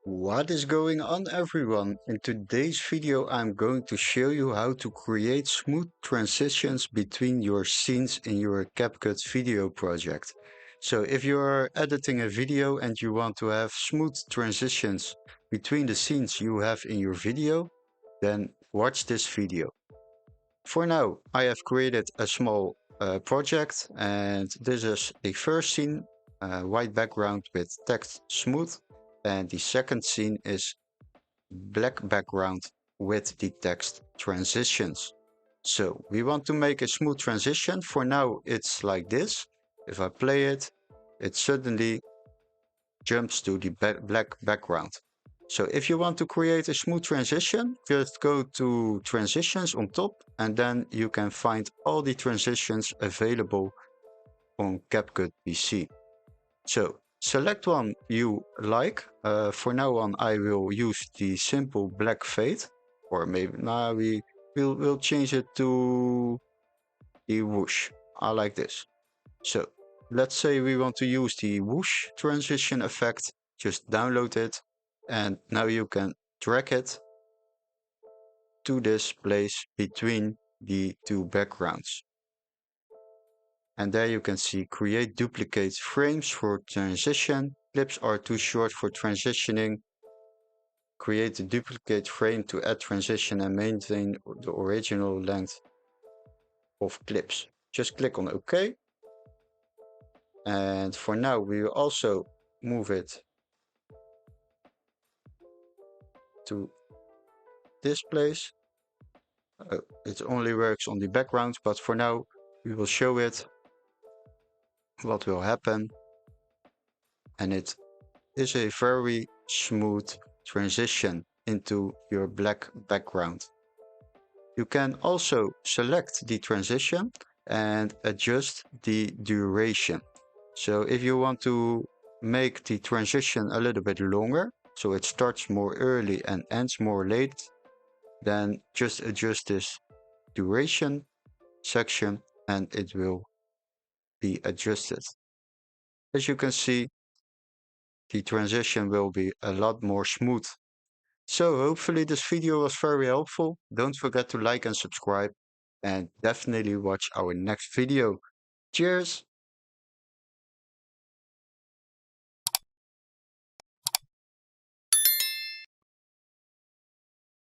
What is going on, everyone? In today's video I'm going to show you how to create smooth transitions between your scenes in your CapCut video project. So if you're editing a video and you want to have smooth transitions between the scenes you have in your video, then watch this video. For now I have created a small project, and this is the first scene, white background with text smooth, and the second scene is black background with the text transitions. So we want to make a smooth transition. For now it's like this. If I play it, it suddenly jumps to the black background. So if you want to create a smooth transition, just go to transitions on top, and then you can find all the transitions available on CapCut PC. So select one you like. For now on, I will use the simple black fade, or maybe now we'll change it to the whoosh. I like this. So let's say we want to use the whoosh transition effect. Just download it, and now you can drag it to this place between the two backgrounds. And there you can see create duplicate frames for transition. Clips are too short for transitioning. Create a duplicate frame to add transition and maintain the original length of clips. Just click on OK. And for now, we will also move it to this place. It only works on the background, but for now, we will show it what will happen. And it is a very smooth transition into your black background. You can also select the transition and adjust the duration. So if you want to make the transition a little bit longer, so it starts more early and ends more late, then just adjust this duration section and it will be adjusted. As you can see, the transition will be a lot more smooth. So hopefully this video was very helpful. Don't forget to like and subscribe, and definitely watch our next video. Cheers!